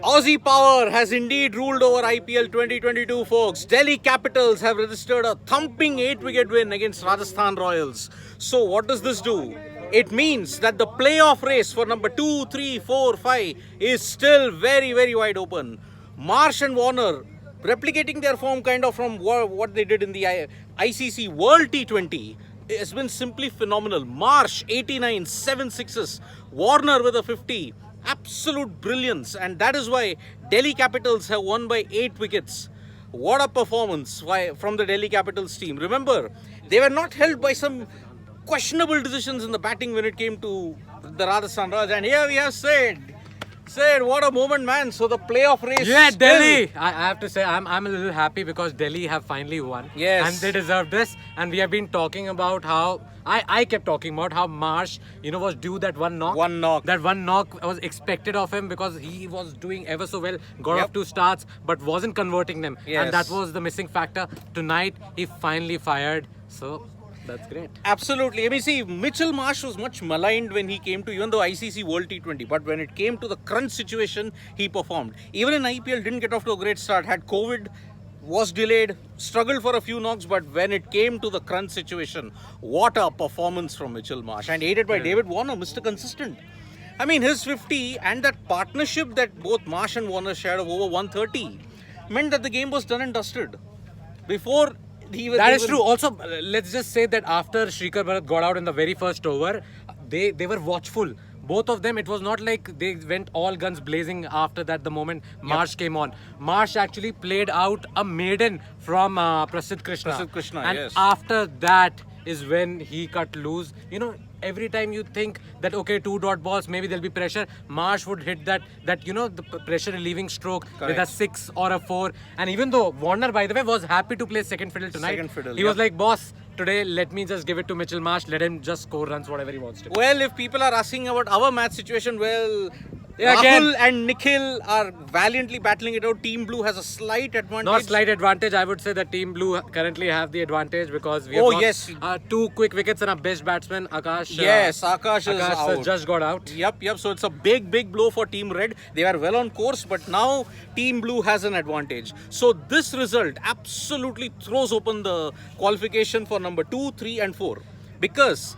Aussie power has indeed ruled over IPL 2022, folks. Delhi Capitals have registered a thumping 8-wicket win against Rajasthan Royals. So, what does this do? It means that the playoff race for number 2, 3, 4, 5 is still very, very wide open. Marsh and Warner replicating their form kind of from what they did in the ICC World T20 has been simply phenomenal. Marsh 89, 7 sixes, Warner with a 50. Absolute brilliance, and that is why Delhi Capitals have won by 8 wickets. What a performance from the Delhi Capitals team. Remember, they were not held by some questionable decisions in the batting when it came to the Rajasthan Royals. And here we have Sid, what a moment, man. So the playoff race. Yeah, Delhi. I have to say, I'm a little happy because Delhi have finally won. Yes. And they deserve this. And we have been talking about how I kept talking about how Marsh, was due that one knock. One knock. That one knock was expected of him because he was doing ever so well. Got off 2 starts, but wasn't converting them. Yes. And that was the missing factor. Tonight, he finally fired. So that's great. Absolutely. I mean, see, Mitchell Marsh was much maligned when he came to even though ICC World T20, but when it came to the crunch situation, he performed. Even in IPL, didn't get off to a great start. Had COVID, was delayed, struggled for a few knocks, but when it came to the crunch situation, what a performance from Mitchell Marsh. And aided by David Warner, Mr. Consistent. I mean, his 50 and that partnership that both Marsh and Warner shared of over 130 meant that the game was done and dusted. Before that is true. Also, let's just say that after Shrikar Bharat got out in the very first over, they were watchful. Both of them, it was not like they went all guns blazing after that the moment Marsh came on. Marsh actually played out a maiden from Prasidh Krishna. Prasidh Krishna, and yes. after that is when he cut loose. Every time you think that, okay, 2 dot balls, maybe there'll be pressure, Marsh would hit that the pressure relieving stroke. Correct. With a 6 or a 4. And even though Warner, by the way, was happy to play second fiddle tonight, he was like, boss, today let me just give it to Mitchell Marsh, let him just score runs, whatever he wants to. Well, if people are asking about our match situation, well, Yeah, Rahul again. and Nikhil are valiantly battling it out. Team Blue has a slight advantage. Not slight advantage, I would say that Team Blue currently have the advantage because we have Oh, lost, yes. 2 quick wickets and our best batsman, Akash. Yes, Akash is out. Just got out. Yep. So it's a big blow for Team Red. They are well on course, but now Team Blue has an advantage. So this result absolutely throws open the qualification for number 2, 3 and 4. Because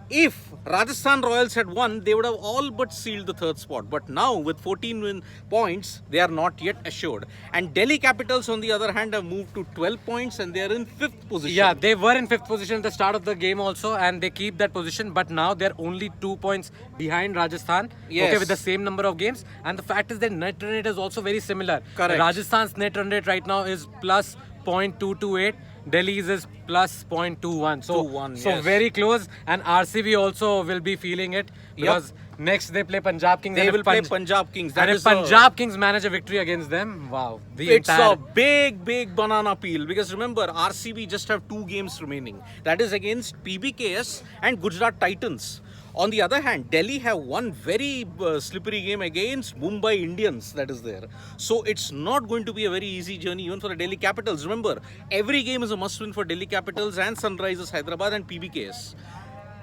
if Rajasthan Royals had won, they would have all but sealed the 3rd spot. But now, with 14 points, they are not yet assured. And Delhi Capitals, on the other hand, have moved to 12 points and they are in 5th position. Yeah, they were in 5th position at the start of the game also, and they keep that position. But now they're only 2 points behind Rajasthan. Yes. Okay, with the same number of games. And the fact is that net run rate is also very similar. Correct. Rajasthan's net run rate right now is plus 0.228. Delhi's is plus 0.21. So yes. very close. And RCB also will be feeling it because next they play Punjab Kings. They will play Punjab Kings. And if Punjab Kings manage a victory against them, wow. It's a big banana peel because remember, RCB just have 2 games remaining. That is against PBKS and Gujarat Titans. On the other hand, Delhi have one very slippery game against Mumbai Indians that is there. So it's not going to be a very easy journey even for the Delhi Capitals. Remember, every game is a must win for Delhi Capitals and Sunrisers Hyderabad and PBKS.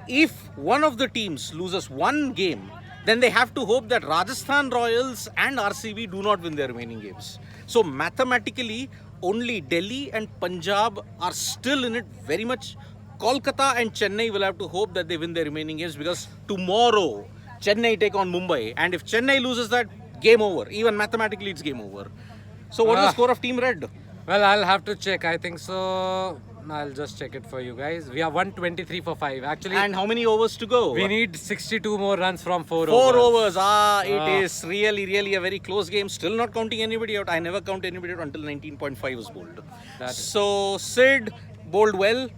If one of the teams loses one game, then they have to hope that Rajasthan Royals and RCB do not win their remaining games. So mathematically, only Delhi and Punjab are still in it very much. Kolkata and Chennai will have to hope that they win their remaining games because tomorrow Chennai take on Mumbai, and if Chennai loses that, game over. Even mathematically, it's game over. So what is the score of Team Red? Well, I'll have to check. I think so. I'll just check it for you guys. We are 123 for 5. Actually, And how many overs to go? we need 62 more runs from 4 4 overs. overs. It is really a very close game. Still not counting anybody out. I never count anybody out until 19.5 is bowled. So Sid bowled well.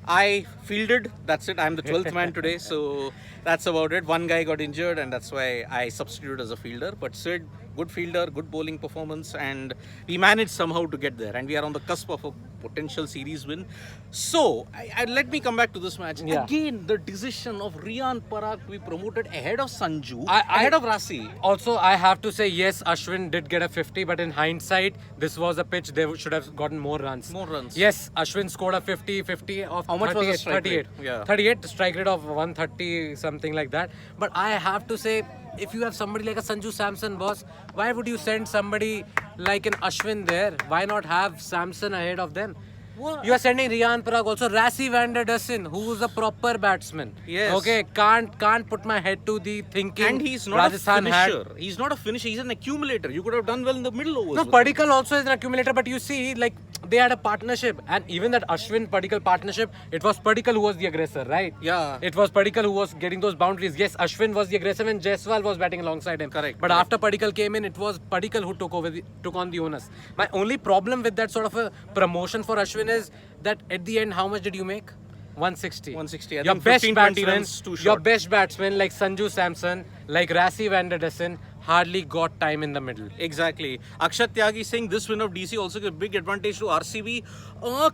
I fielded. That's it. I'm the 12th man today. So that's about it. One guy got injured and that's why I substituted as a fielder. But Sid, good fielder, good bowling performance, and we managed somehow to get there. And we are on the cusp of a potential series win. So, let me come back to this match. Yeah. Again, the decision of Riyan Parag to be promoted ahead of Sanju, ahead of Rasi. Also, I have to say, yes, Ashwin did get a 50, but in hindsight, this was a pitch they should have gotten more runs. More runs. Yes, Ashwin scored a 50 of How much was the strike 38. rate? Yeah. 38, strike rate of 130, something like that. But I have to say, if you have somebody like a Sanju Samson, boss, why would you send somebody like an Ashwin there? Why not have Samson ahead of them? What? You are sending Riyan Parag also, Rassi van der Dussen, who's a proper batsman. Yes. Okay, can't put my head to the thinking. And he's not Rajasthan a had. finisher. He's not a finisher. He's an accumulator. You could have done well in the middle overs. No, with Padikkal also is an accumulator, but you see, like, they had a partnership. And even that Ashwin-Padikkal partnership, it was Padikkal who was the aggressor, right? Yeah. It was Padikkal who was getting those boundaries. Yes, Ashwin was the aggressor and Jaiswal was batting alongside him. Correct, But correct. after Padikkal came in, it was Padikkal who took on the onus. My only problem with that sort of a promotion for Ashwin is that at the end, how much did you make? 160. 160. I Your think best 15, 20 batsman, runs too your short. best batsman like Sanju Samson, like Rassi van der Dussen, hardly got time in the middle. Exactly. Akshat Tyagi saying this win of DC also gives big advantage to RCB.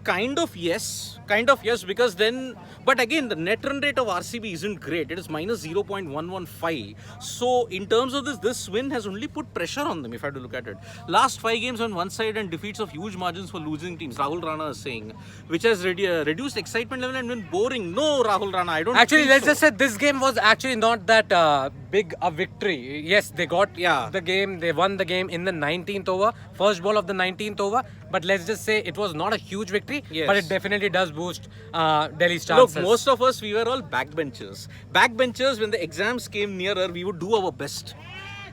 Kind of yes, because then, but again, the net run rate of RCB isn't great. It is minus 0.115. So in terms of this win has only put pressure on them if I had to look at it. Last 5 games on one side and defeats of huge margins for losing teams, Rahul Rana is saying, which has reduced excitement level and been boring. No, Rahul Rana, I don't Actually, think let's so. just say this game was actually not that big a victory. Yes, they got Yeah. the game. They won the game in the 19th over, first ball of the 19th over. But let's just say it was not a huge victory, Yes. but it definitely does boost Delhi's Look, chances. most of us, we were all backbenchers. Backbenchers, when the exams came nearer, we would do our best.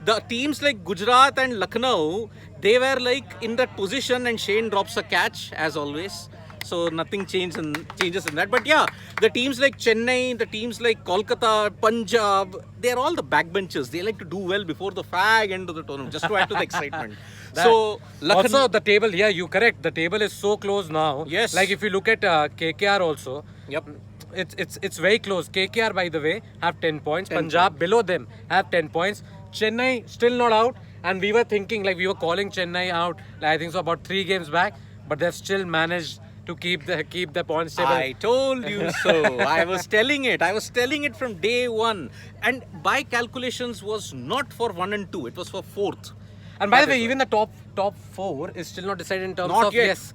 The teams like Gujarat and Lucknow, they were like in that position and Shane drops a catch, as always. So nothing changes in that. But yeah, the teams like Chennai, the teams like Kolkata, Punjab, they're all the backbenchers. They like to do well before the fag end of the tournament, just to add to the excitement. So, Also, the table, yeah, you correct. The table is so close now. Yes. Like if you look at KKR also, Yep. it's very close. KKR, by the way, have 10 points. 10 Punjab below them have 10 points. Chennai still not out. And we were thinking, like we were calling Chennai out, like, I think so about 3 games back. But they've still managed to keep the points table. I told you so. I was telling it from day one. And by calculations was not for 1 and 2. It was for 4th. And by the That way, is even the top 4 is still not decided in terms Not of yet. yes.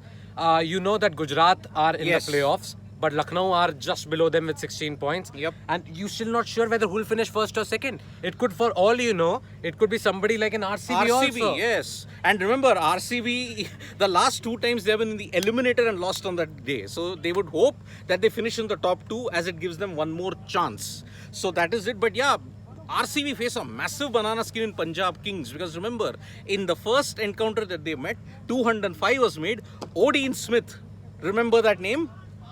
You know that Gujarat are in Yes. the playoffs, but Lucknow are just below them with 16 points. Yep. And you still not sure whether who will finish first or second. It could, for all you know, it could be somebody like an RCB also. Yes. And remember, RCB, the last 2 times they have been in the eliminator and lost on that day. So they would hope that they finish in the top 2 as it gives them one more chance. So that is it. But yeah, RCB face a massive banana skin in Punjab Kings because remember, in the first encounter that they met, 205 was made. Odean Smith, remember that name?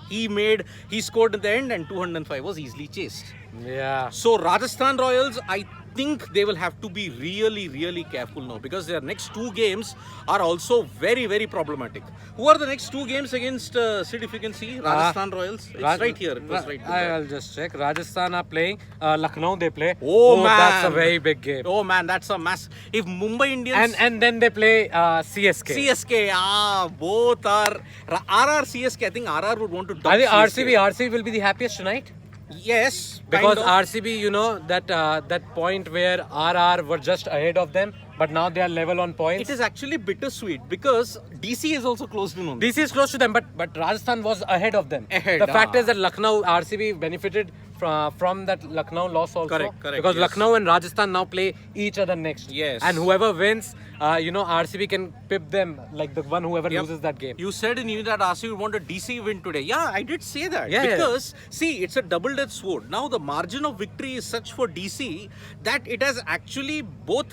He scored at the end and 205 was easily chased. Yeah. So Rajasthan Royals, I think they will have to be really, really careful now because their next 2 games are also very, very problematic. Who are the next 2 games against Sid, if you can see? Rajasthan Royals. It's right here. It was right there. I'll just check. Rajasthan are playing. Lucknow they play. Oh, man. That's a very big game. Oh man, that's a mass. If Mumbai Indians And then they play CSK. CSK, both are RR CSK. I think RR would want to. I think CSK. RCB will be the happiest tonight. Yes, Because kind of. RCB, you know, that point where RR were just ahead of them, but now they are level on points. It is actually bittersweet because DC is also closed in on them. DC is close to them, but Rajasthan was ahead of them. Ahead, The fact ah. is that Lucknow RCB benefited from that Lucknow loss also. Correct, Because yes. Lucknow and Rajasthan now play each other next. Yes. And whoever wins, RCB can pip them like the one whoever Yep. loses that game. You said in you that RCB would want a DC win today. Yeah, I did say that. Yeah, yeah. Because, see, it's a double-edged sword. Now, the margin of victory is such for DC that it has actually both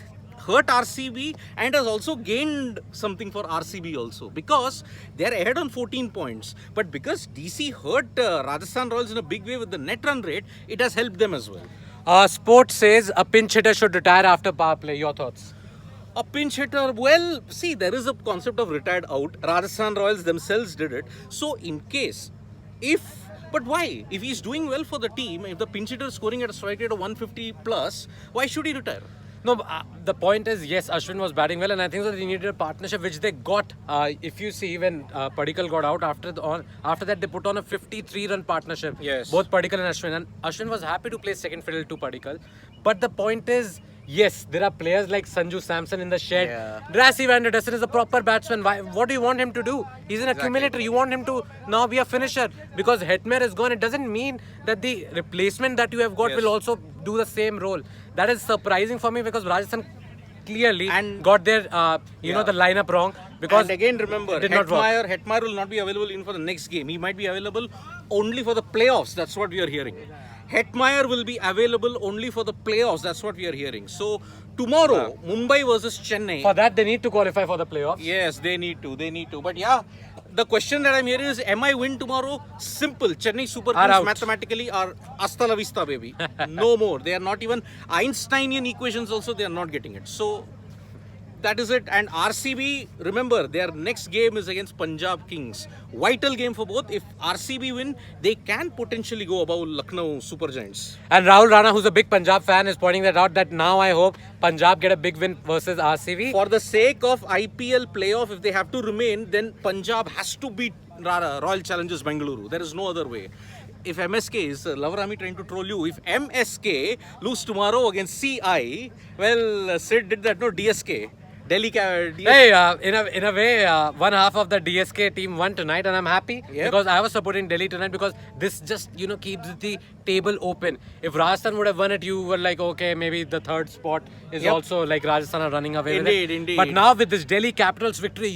hurt RCB and has also gained something for RCB also. Because they're ahead on 14 points. But because DC hurt Rajasthan Royals in a big way with the net run rate, it has helped them as well. Sport says a pinch hitter should retire after power play. Your thoughts? A pinch hitter, well, see, there is a concept of retired out. Rajasthan Royals themselves did it. So, in case, but why? If he's doing well for the team, if the pinch hitter is scoring at a strike rate of 150 plus, why should he retire? No, the point is, yes, Ashwin was batting well, and I think that they needed a partnership, which they got. If you see, when Padikkal got out, after that, they put on a 53-run partnership. Yes. Both Padikkal and Ashwin was happy to play second fiddle to Padikkal. But the point is, Yes, there are players like Sanju Samson in the shed. Yeah. Rassi van der Dussen is a proper batsman. What do you want him to do? He's an accumulator. You want him to now be a finisher. Because Hetmer is gone, it doesn't mean that the replacement that you have got will also do the same role. That is surprising for me because Rajasthan clearly got their, the lineup wrong. Because and again, remember, it did not work. Hetmeyer will not be available even for the next game. He might be available only for the playoffs. That's what we are hearing. Hetmeyer will be available only for the playoffs. That's what we are hearing. So tomorrow, Mumbai versus Chennai. For that, they need to qualify for the playoffs. Yes, they need to. They need to. But yeah, the question that I'm hearing is, am I win tomorrow? Simple. Chennai Super Kings mathematically are hasta la vista, baby. No more. They are not even Einsteinian equations. Also, they are not getting it. So that is it. And RCB, remember, their next game is against Punjab Kings. Vital game for both. If RCB win, they can potentially go above Lucknow Super Giants. And Rahul Rana, who's a big Punjab fan, is pointing that out, that now I hope Punjab get a big win versus RCB. For the sake of IPL playoff, if they have to remain, then Punjab has to beat Royal Challengers Bengaluru. There is no other way. If MSK is, Lavarami trying to troll you, if MSK lose tomorrow against CI, well, Sid did that, no, DSK. Delhi DSK. Hey, in a way, one half of the DSK team won tonight, and I'm happy because I was supporting Delhi tonight because this just keeps the table open. If Rajasthan would have won it, you were like, okay, maybe the third spot is also like Rajasthan are running away with it. Indeed. But now with this Delhi Capitals victory,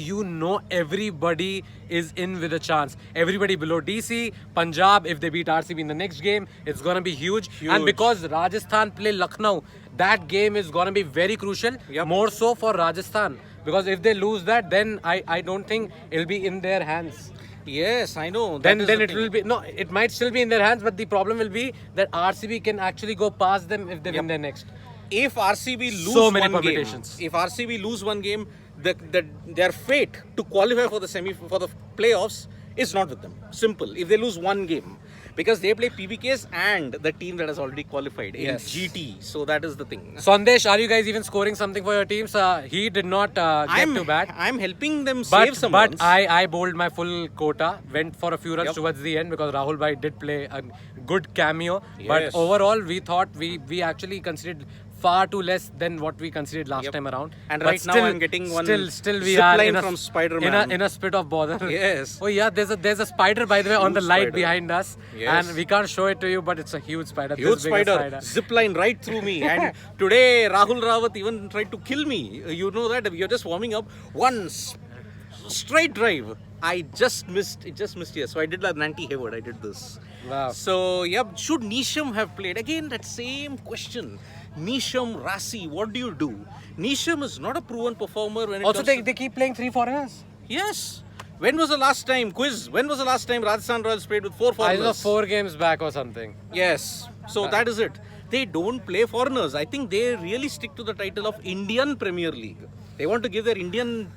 everybody is in with a chance. Everybody below DC, Punjab, if they beat RCB in the next game, it's gonna be huge. And because Rajasthan play Lucknow, that game is going to be very crucial, more so for Rajasthan. Because if they lose that, then I don't think it'll be in their hands. Yes, I know. Then it will be, no, it might still be in their hands, but the problem will be that RCB can actually go past them if they win their next. If RCB lose so many one game, permutations. If RCB lose one game, their fate to qualify for the playoffs is not with them. Simple. If they lose one game. Because they play PBKs and the team that has already qualified in GT. So that is the thing. Sandesh, are you guys even scoring something for your teams? He did not get to bat. I'm helping them save some runs. But I bowled my full quota. Went for a few runs towards the end because Rahul Bhai did play a good cameo. Yes. But overall, we thought we actually considered far too less than what we considered last time around. And but right now I'm getting one still we are in from Spider-Man. In a spit of bother. Yes. Oh yeah, there's a spider by the way on the light behind us. Yes. And we can't show it to you, but it's a huge spider. Huge spider. Zip line right through me. And today Rahul Rawat even tried to kill me. You know that you're just warming up. One straight drive. I just missed. It just missed here. So I did like Nanti Hayward. I did this. Wow. So should Nisham have played? Again, that same question. Nisham, Rassi, what do you do? Nisham is not a proven performer when it also comes they keep playing 3 foreigners. Yes. When was the last time Rajasthan Royals played with 4 foreigners? I was 4 games back or something. Yes. So that is it. They don't play foreigners. I think they really stick to the title of Indian Premier League. They want to give their Indian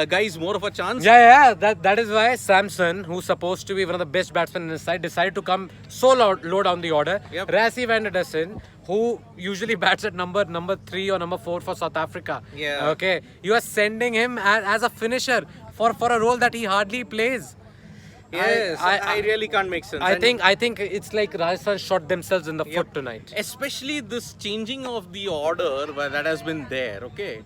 guys more of a chance. Yeah. That is why Samson, who's supposed to be one of the best batsmen in his side, decided to come so low down the order. Rassi van der Dussen, who usually bats at number 3 or number 4 for South Africa. Yeah. Okay. You are sending him as a finisher for a role that he hardly plays. Yes, I really can't make sense. I think it's like Rajasthan shot themselves in the foot tonight. Especially this changing of the order that has been there, okay?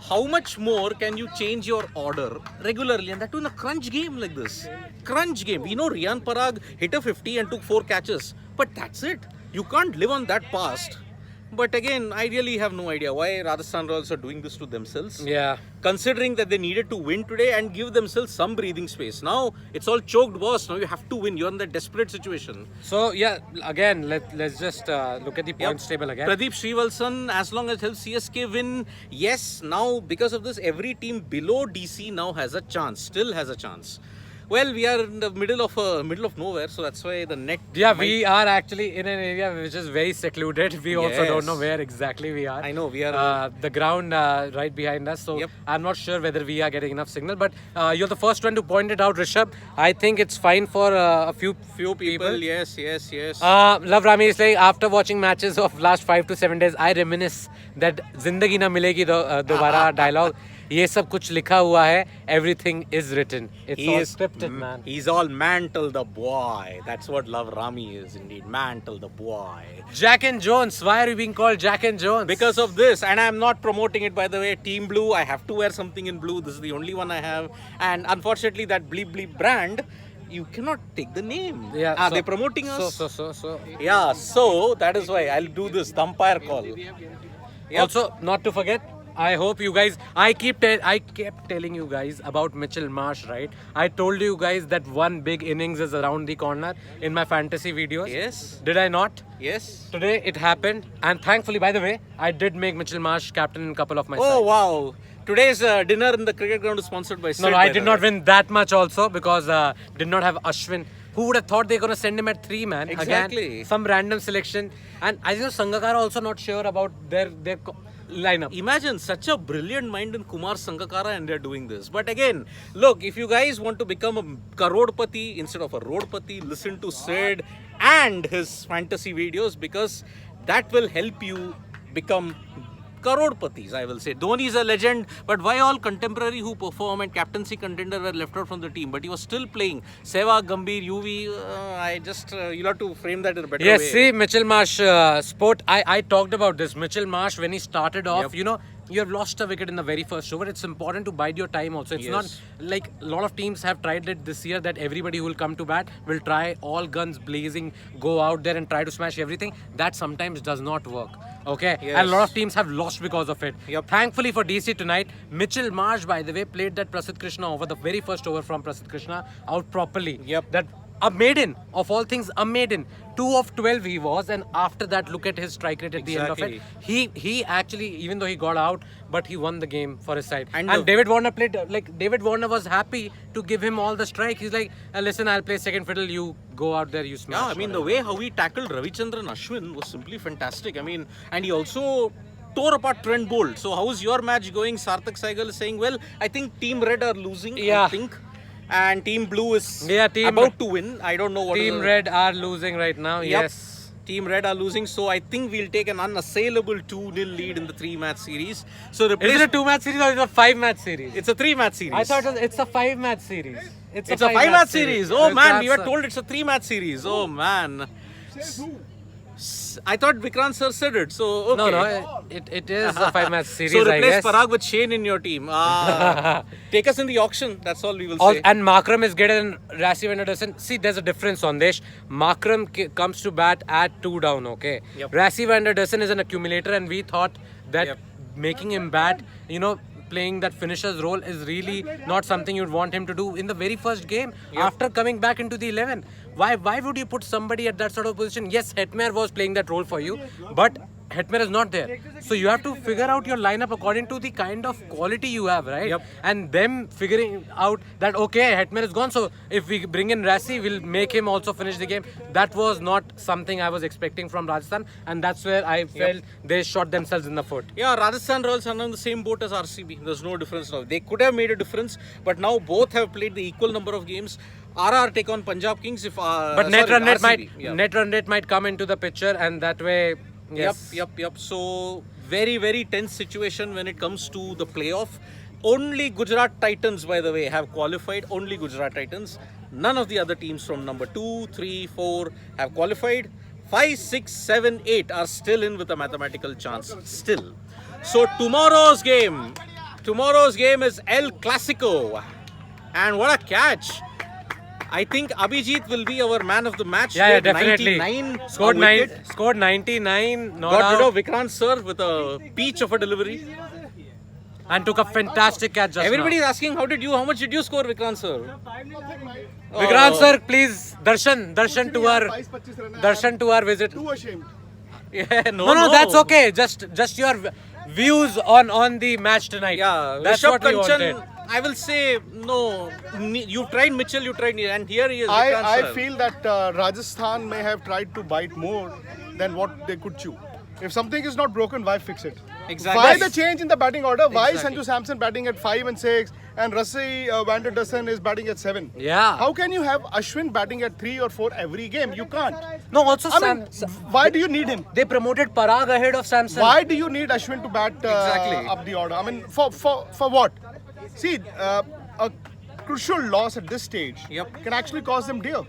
How much more can you change your order regularly, and that too in a crunch game like this? Crunch game. We know Riyan Parag hit a 50 and took 4 catches, but that's it. You can't live on that past. But again, I really have no idea why Rajasthan Royals are doing this to themselves. Yeah. Considering that they needed to win today and give themselves some breathing space. Now, it's all choked, boss. Now you have to win. You're in that desperate situation. So, again, let's just look at the points table again. Pradeep Srivalsan, as long as helps CSK win. Yes, now because of this, every team below DC now has a chance. Still has a chance. Well, we are in the middle of nowhere, so that's why the net. Yeah, we are actually in an area which is very secluded. We also don't know where exactly we are. I know we are. The ground right behind us, so I'm not sure whether we are getting enough signal. But you're the first one to point it out, Rishabh. I think it's fine for a few people. Yes. Love Rami is saying, after watching matches of last 5 to 7 days, I reminisce that Zindagi na milegi dobara dialogue. ये सब कुछ लिखा हुआ है. Everything is written. It's all scripted, man. He's all Mantle the boy. That's what Love Rami is indeed. Mantle the boy. Jack and Jones. Why are you being called Jack and Jones? Because of this, and I'm not promoting it by the way. Team Blue, I have to wear something in blue. This is the only one I have. And unfortunately, that Bleep Bleep brand, you cannot take the name. Yeah, Are so- they promoting us? So. Yeah, so that is why I'll do this, the umpire call. Yep. Also, not to forget, I hope you guys. I kept telling you guys about Mitchell Marsh, right? I told you guys that one big innings is around the corner in my fantasy videos. Yes. Did I not? Yes. Today it happened, and thankfully, by the way, I did make Mitchell Marsh captain in a couple of my Oh sides. wow. Today's dinner in the cricket ground is sponsored by Sid, No, by I the did not way. win that much also because did not have Ashwin. Who would have thought they're gonna send him at 3, man? Exactly. Again, some random selection, and I think Sangakkara also not sure about their lineup. Imagine such a brilliant mind in Kumar Sangakkara and they're doing this. But again, look, if you guys want to become a Karodpati instead of a Roadpati, listen to Sid and his fantasy videos because that will help you become Karodpatis, I will say. Dhoni is a legend, but why all contemporary who perform and captaincy contender were left out from the team? But he was still playing. Sehwag, Gambhir, UV, I just, you'll have to frame that in a better Yes, way. see, Mitchell Marsh, sport. I talked about this. Mitchell Marsh, when he started off, Yep. you know, you have lost a wicket in the very first over. It's important to bide your time also. It's not Yes. like a lot of teams have tried it this year that everybody who will come to bat will try all guns blazing, go out there and try to smash everything. That sometimes does not work. Okay, Yes. and a lot of teams have lost because of it. Yep. Thankfully for DC tonight, Mitchell Marsh, by the way, played that Prasidh Krishna over, the very first over from Prasidh Krishna, out properly. Yep. That a maiden, of all things, a maiden. 2 of 12 he was, and after that, look at his strike rate at the end of it. He actually, even though he got out, but he won the game for his side. And And the- David Warner played, like, David Warner was happy to give him all the strike. He's like, listen, I'll play second fiddle, you go out there, you smash. Yeah, I mean, the way how he tackled Ravichandran Ashwin was simply fantastic. I mean, and he also tore apart Trent Bolt. So, how's your match going? Sarthak Saigal is saying, well, I think Team Red are losing, Yeah. I think. And Team Blue is Yeah, Team- about to win. I don't know what Team is the- Red are losing right now, Yep. yes. Team Red are losing, so I think we'll take an unassailable 2-0 lead in the 3-match series. So Is replace it a 2-match series or is it a 5-match series? it's a 3-match series. I thought it's a 5-match series. it's a 5-match series. Oh That's- man, we were that's- told it's a 3-match series. Oh man. I thought Vikrant sir said it. So okay. No, it is a 5-match series, So I replace guess. Parag with Shane in your team. Take us in the auction. That's all we will All, say. and Markram is greater than Rassi Vanderson. See, there's a difference on this. Markram comes to bat at 2 down, okay? Yep. Rassi Vanderson is an accumulator, and we thought that Yep. making him bat, you know, playing that finisher's role is really not something you'd want him to do in the very first game after coming back into the 11. Why would you put somebody at that sort of position? Yes, Hetmer was playing that role for you, but Hetmer is not there. So you have to figure out your lineup according to the kind of quality you have, right? Yep. And them figuring out that, okay, Hetmer is gone, so if we bring in Rassi, we'll make him also finish the game. That was not something I was expecting from Rajasthan, and that's where I felt they shot themselves in the foot. Yeah, Rajasthan Royals are on the same boat as RCB. There's no difference now. They could have made a difference, but now both have played the equal number of games. RR take on Punjab Kings if. But net run rate RCB, net run rate might come into the picture, and that way, yes. Yep. So very, very tense situation when it comes to the playoff. Only Gujarat Titans, by the way, have qualified. Only Gujarat Titans. None of the other teams from number 2, 3, 4 have qualified. 5, 6, 7, 8 are still in with a mathematical chance. Still. So tomorrow's game is El Clasico. And what a catch. I think Abhijit will be our man of the match. Yeah, with definitely. 99 Scored wicket. Scored 99. Not Got rid out, of Vikrant sir with a peach of a delivery. and took a fantastic catch just Everybody is now. asking how much did you score, Vikrant sir? Vikrant sir, please darshan to our visit. Too ashamed. Yeah, No, that's okay. Just your views on the match tonight. Yeah, that's Rishabh what we wanted. Kanchan, I will say no. You tried Mitchell, you tried, and here he is. Vikrant I sir. feel that Rajasthan may have tried to bite more than what they could chew. If something is not broken, why fix it? Exactly. Why the change in the batting order? Why Exactly. Sanju Samson batting at 5 and 6 and Rassi Van der Dussen is batting at 7? Yeah. How can you have Ashwin batting at 3 or 4 every game? You can't. No, also I mean, why do you need him? they promoted Parag ahead of Samson. Why do you need Ashwin to bat Exactly. up the order? I mean, for what? See, a crucial loss at this stage Yep. can actually cost them dear.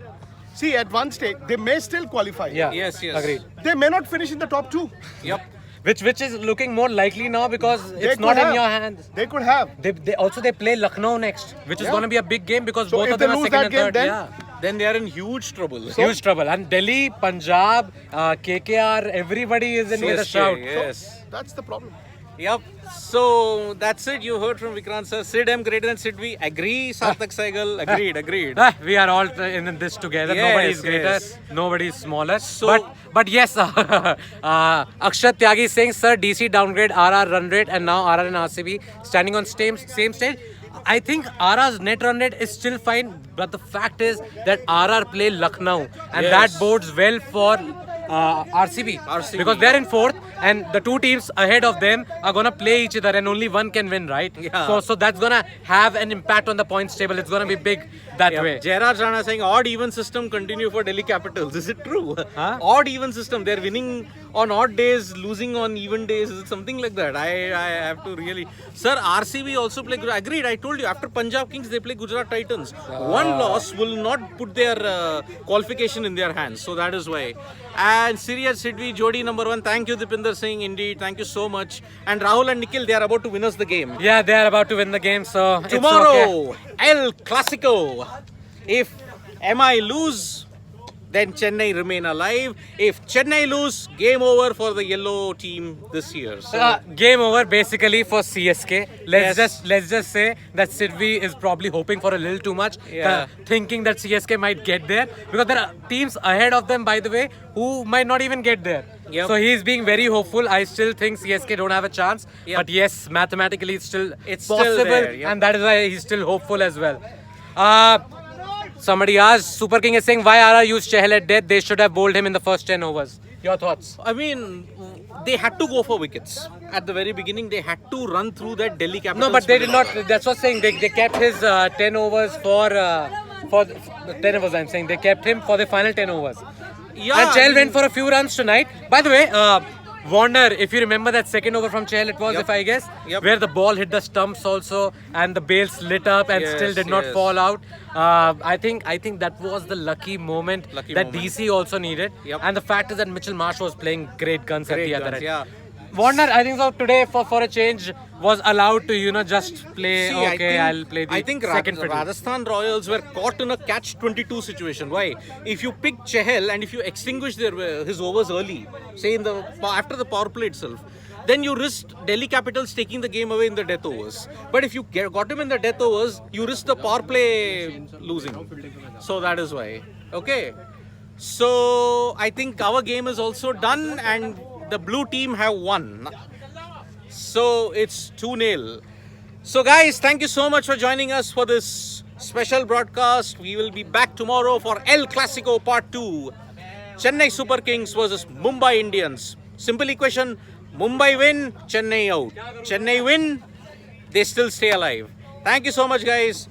See, at one stage, they may still qualify. Yeah. Yes, yes. Agreed. They may not finish in the top 2. Yep. Which is looking more likely now because They it's could not in have. your hands. They could have. They play Lucknow next, which is Yeah. going to be a big game because So both if of them they are lose second that and game, third. then- Yeah. Then they are in huge trouble. Huge trouble. And Delhi, Punjab, KKR, everybody is in with a CSK, shout. Yes. That's the problem. Yep. So that's it. You heard from Vikrant sir. Sid M greater than Sid V. Agree, Sarthak Saigal. Agreed, agreed. We are all in this together. Yes, Nobody is greater, yes. nobody is smaller. So- but yes, Akshat Tyagi is saying, sir, DC downgrade RR run rate and now RR and RCB standing on same stage. I think RR's net run rate is still fine, but the fact is that RR play Lucknow and Yes. that bodes well for RCB, RCB. because they're in fourth and the two teams ahead of them are gonna play each other and only one can win, right? Yeah. So that's gonna have an impact on the points table. It's gonna be big that way. Jairaj Rana saying odd even system continue for Delhi Capitals. Is it true? Huh? Odd even system. They're winning on odd days, losing on even days. Is it something like that? I have to really. Sir, RCB also play. Agreed. I told you after Punjab Kings they play Gujarat Titans. One loss will not put their qualification in their hands. So that is why. And Sirius Sidvi Jodi number 1. Thank you Dipinder Singh. Indeed. Thank you so much. And Rahul and Nikhil, they are about to win us the game. Yeah, they are about to win the game, so it's okay. Tomorrow, El Clasico. If MI lose, then Chennai remain alive. If Chennai lose, game over for the yellow team this year. So, Game over basically for CSK. Yes. Let's just say that Sidvi is probably hoping for a little too much, Yeah. thinking that CSK might get there because there are teams ahead of them, by the way, who might not even get there. Yep. So he's being very hopeful. I still think CSK don't have a chance, Yep. but yes, mathematically it's still It's still possible, there, yep. and that is why he's still hopeful as well. Somebody asked, Super King is saying, why RR used Chahal at death? They should have bowled him in the first 10 overs. Your thoughts? I mean, they had to go for wickets. At the very beginning, they had to run through that Delhi Capitals. No, but they did middle. not. That's what I'm saying. They kept his 10 overs for 10 overs. I'm saying they kept him for the final 10 overs. Yeah, And I Chahal mean- went for a few runs tonight. By the way, Warner, if you remember that second over from Chahal, it was, Yep. if I guess, Yep. where the ball hit the stumps also, and the bails lit up and Yes, still did not yes. fall out. I think that was the lucky moment Lucky that moment. DC also needed. Yep. And the fact is that Mitchell Marsh was playing great guns at Great the other guns, end. yeah. Warner, I think so today for a change was allowed to just play. See, Okay, I'll play the I think second fiddle. Rajasthan Royals were caught in a catch-22 situation. Why? If you pick Chahal and if you extinguish his overs early, say after the power play itself, then you risk Delhi Capitals taking the game away in the death overs. But if you got him in the death overs, you risk the power play losing. So that is why. Okay. So I think our game is also done and the blue team have won. So it's 2-0. So guys, thank you so much for joining us for this special broadcast. We will be back tomorrow for El Clasico Part 2. Chennai Super Kings versus Mumbai Indians. Simple equation, Mumbai win, Chennai out. Chennai win, they still stay alive. Thank you so much guys.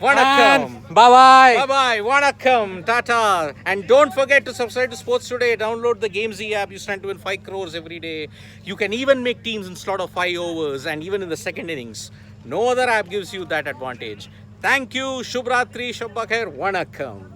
Vanakkam. Bye bye. Bye bye. Vanakkam. Tata. And don't forget to subscribe to Sports Today. Download the Gamezy app. You stand to win 5 crores every day. You can even make teams in slot of 5 overs and even in the second innings. No other app gives you that advantage. Thank you. Shubh Ratri. Shabba Khair. Vanakkam.